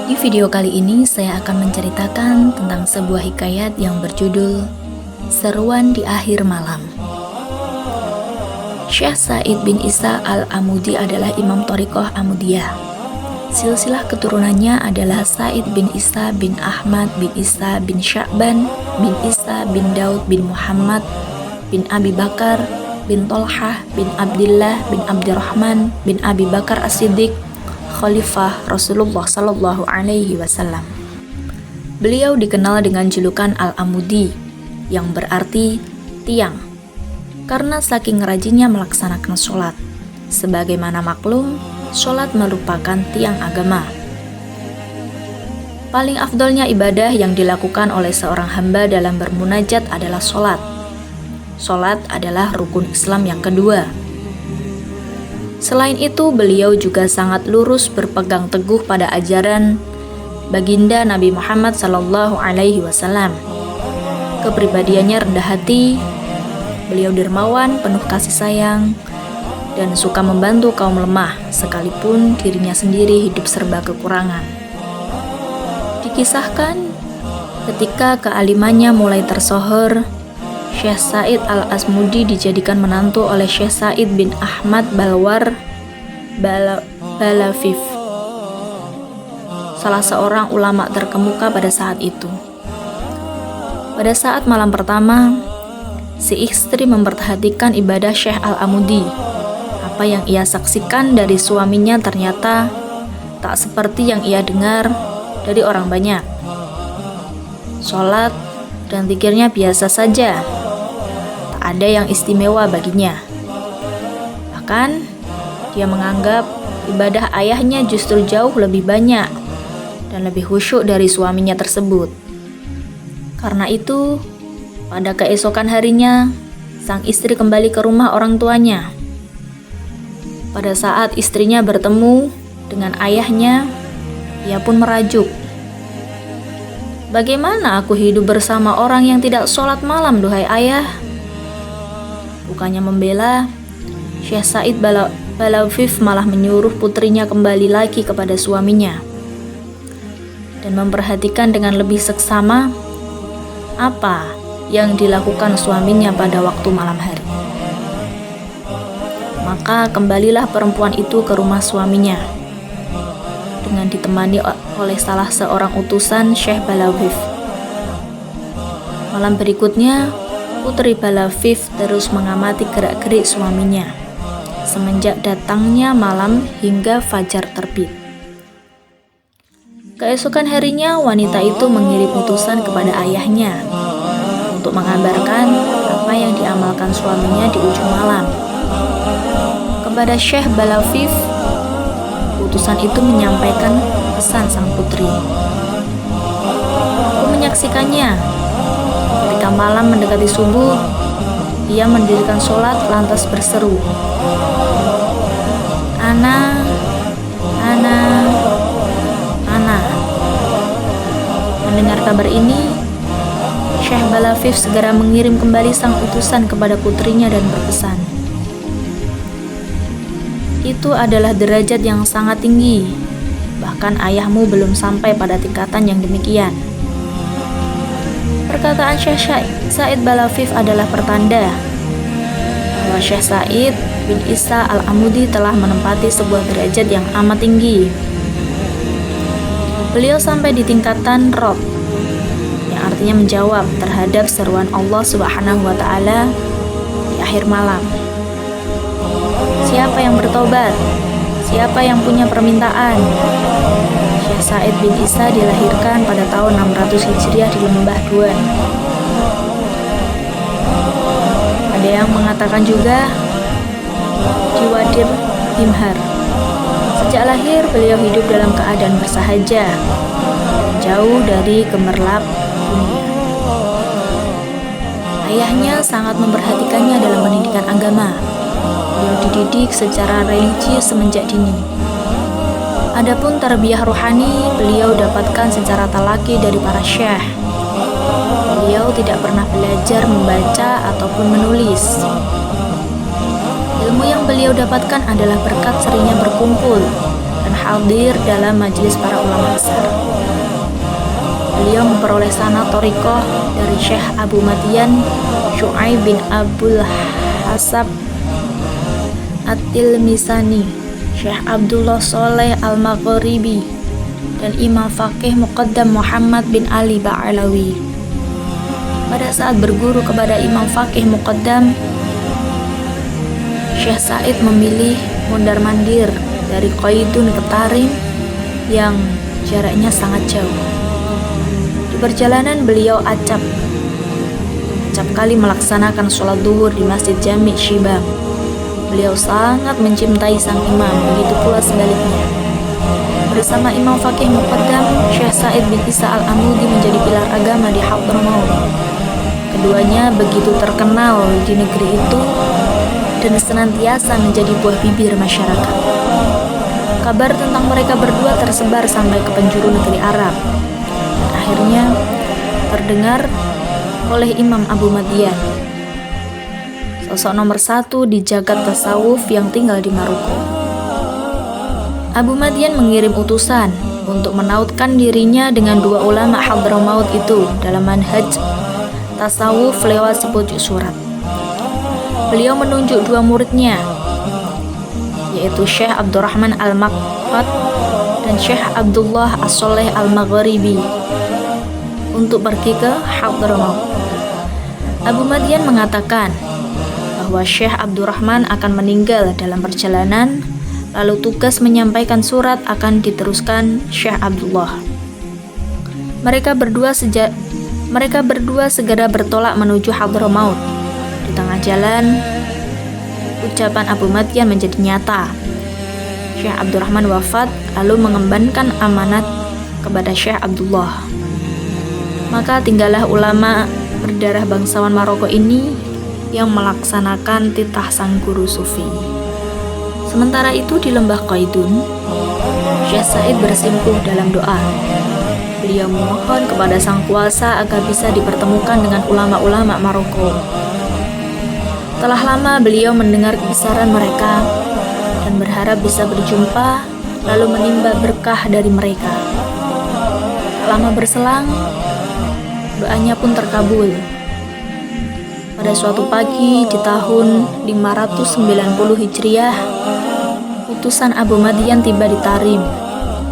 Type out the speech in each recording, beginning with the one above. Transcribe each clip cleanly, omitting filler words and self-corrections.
Di video kali ini saya akan menceritakan tentang sebuah hikayat yang berjudul Seruan di Akhir Malam. Syekh Said bin Isa al-Amudi adalah imam Thariqah Amudiyah. Silsilah keturunannya adalah Said bin Isa bin Ahmad bin Isa bin Sya'ban bin Isa bin Daud bin Muhammad bin Abi Bakar bin Tolhah bin Abdillah bin Abdurrahman bin Abi Bakar As-Siddiq, Khalifah Rasulullah Sallallahu Alaihi Wasallam. Beliau dikenal dengan julukan Al-Amudi, yang berarti tiang, karena saking rajinnya melaksanakan sholat. Sebagaimana maklum, sholat merupakan tiang agama. Paling afdolnya ibadah yang dilakukan oleh seorang hamba dalam bermunajat adalah sholat. Sholat adalah rukun Islam yang kedua. Selain itu, beliau juga sangat lurus berpegang teguh pada ajaran baginda Nabi Muhammad Sallallahu Alaihi Wasallam. Kepribadiannya rendah hati, beliau dermawan, penuh kasih sayang, dan suka membantu kaum lemah, sekalipun dirinya sendiri hidup serba kekurangan. Dikisahkan, ketika kealimannya mulai tersohor, Syekh Said al-Asmudi dijadikan menantu oleh Syekh Said bin Ahmad Balafif, salah seorang ulama terkemuka pada saat itu. Pada saat malam pertama, si istri memperhatikan ibadah Syekh al-Amudi. Apa yang ia saksikan dari suaminya ternyata tak seperti yang ia dengar dari orang banyak. Sholat dan zikirnya biasa saja, tak ada yang istimewa baginya. Bahkan, dia menganggap ibadah ayahnya justru jauh lebih banyak dan lebih khusyuk dari suaminya tersebut. Karena itu, pada keesokan harinya, sang istri kembali ke rumah orang tuanya. Pada saat istrinya bertemu dengan ayahnya, ia pun merajuk. "Bagaimana aku hidup bersama orang yang tidak sholat malam, duhai ayah?" Bukannya membela, Syekh Said Balafif malah menyuruh putrinya kembali lagi kepada suaminya dan memperhatikan dengan lebih seksama apa yang dilakukan suaminya pada waktu malam hari. Maka kembalilah perempuan itu ke rumah suaminya dengan ditemani oleh salah seorang utusan Syekh Balafif. Malam berikutnya, putri Balafif terus mengamati gerak-gerik suaminya semenjak datangnya malam hingga fajar terbit. Keesokan harinya, wanita itu mengirim utusan kepada ayahnya untuk mengabarkan apa yang diamalkan suaminya di ujung malam. Kepada Syekh Balafif, utusan itu menyampaikan pesan sang putri. "Aku menyaksikannya. Ketika malam mendekati subuh, ia mendirikan sholat lantas berseru, 'Ana, Ana, Ana.'" Mendengar kabar ini, Syekh Balafif segera mengirim kembali sang utusan kepada putrinya dan berpesan, "Itu adalah derajat yang sangat tinggi. Bahkan ayahmu belum sampai pada tingkatan yang demikian." Perkataan Syekh Said Balafif adalah pertanda bahwa Syekh Said bin Isa al-Amudi telah menempati sebuah derajat yang amat tinggi. Beliau sampai di tingkatan Rob, yang artinya menjawab terhadap seruan Allah Subhanahu wa Ta'ala di akhir malam. Siapa yang bertobat? Siapa yang punya permintaan? Syekh Said bin Isa dilahirkan pada tahun 600 Hijriah di Lembah Duan. Ada yang mengatakan juga di Wadir Himhar. Sejak lahir, beliau hidup dalam keadaan bersahaja dan jauh dari gemerlap dunia. Ayahnya sangat memperhatikannya dalam pendidikan agama. Beliau dididik secara religi semenjak dini. Adapun tarbiyah rohani, beliau dapatkan secara talaki dari para syekh. Beliau tidak pernah belajar membaca ataupun menulis. Ilmu yang beliau dapatkan adalah berkat seringnya berkumpul dan hadir dalam majelis para ulama besar. Beliau memperoleh sanad thariqah dari Syekh Abu Madian Syu'aib bin Abdul Hasab At-Tilmisani, Syekh Abdullah Sholeh Al-Maghribi, dan Imam Faqih Muqaddam Muhammad bin Ali Ba'alawi. Pada saat berguru kepada Imam Faqih Muqaddam, Syekh Said memilih mondar-mandir dari Qaidun ke Tarim yang jaraknya sangat jauh. Di perjalanan beliau acap kali melaksanakan sholat duhur di Masjid Jami' Shibam. Beliau sangat mencintai sang imam, begitu pula sebaliknya. Bersama Imam Faqih Muqaddam, Syekh Said bin Isa Al-Amudi menjadi pilar agama di Hadramaut. Keduanya begitu terkenal di negeri itu dan senantiasa menjadi buah bibir masyarakat. Kabar tentang mereka berdua tersebar sampai ke penjuru negeri Arab, dan akhirnya terdengar oleh Imam Abu Madian, sosok nomor 1 di jagat tasawuf yang tinggal di Maroko. Abu Madian mengirim utusan untuk menautkan dirinya dengan dua ulama Hadramaut itu dalam manhaj tasawuf lewat sepucuk surat. Beliau menunjuk dua muridnya, yaitu Syekh Abdurrahman Al-Maqfad dan Syekh Abdullah As-Sholeh Al-Maghribi, untuk pergi ke Hadramaut. Abu Madian mengatakan bahwa Syekh Abdurrahman akan meninggal dalam perjalanan, lalu tugas menyampaikan surat akan diteruskan Syekh Abdullah. Mereka berdua segera bertolak menuju Hadramaut. Di tengah jalan, ucapan Abu Madian menjadi nyata. Syekh Abdurrahman wafat, lalu mengembankan amanat kepada Syekh Abdullah. Maka tinggallah ulama berdarah bangsawan Maroko ini yang melaksanakan titah sang guru sufi. Sementara itu di lembah Qaidun, Syekh Said bersimpuh dalam doa. Beliau memohon kepada sang kuasa agar bisa dipertemukan dengan ulama-ulama Maroko. Telah lama beliau mendengar kebesaran mereka dan berharap bisa berjumpa, lalu menimba berkah dari mereka. Tak lama berselang, doanya pun terkabul. Pada suatu pagi di tahun 590 Hijriah, utusan Abu Madian tiba di Tarim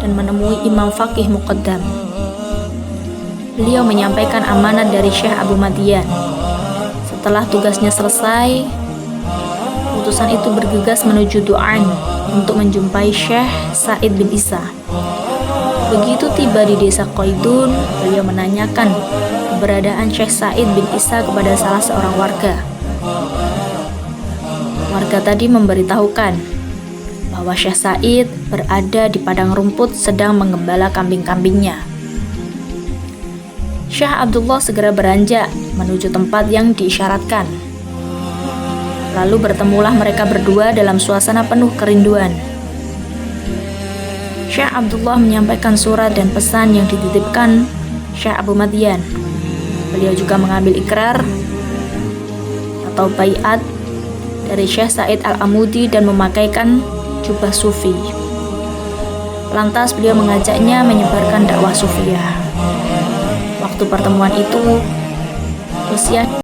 dan menemui Imam Faqih Muqaddam. Beliau menyampaikan amanat dari Syekh Abu Madian. Setelah tugasnya selesai, utusan itu bergegas menuju Du'an untuk menjumpai Syekh Said bin Isa. Begitu tiba di desa Qaidun, beliau menanyakan keberadaan Syekh Said bin Isa kepada salah seorang warga. Warga tadi memberitahukan bahwa Syekh Said berada di padang rumput sedang menggembala kambing-kambingnya. Syekh Abdullah segera beranjak menuju tempat yang diisyaratkan. Lalu bertemulah mereka berdua dalam suasana penuh kerinduan. Syekh Abdullah menyampaikan surat dan pesan yang dititipkan Syekh Abu Madian. Beliau juga mengambil ikrar atau baiat dari Syekh Said Al-Amudi dan memakaikan jubah sufi. Lantas beliau mengajaknya menyebarkan dakwah sufiyah. Waktu pertemuan itu, usia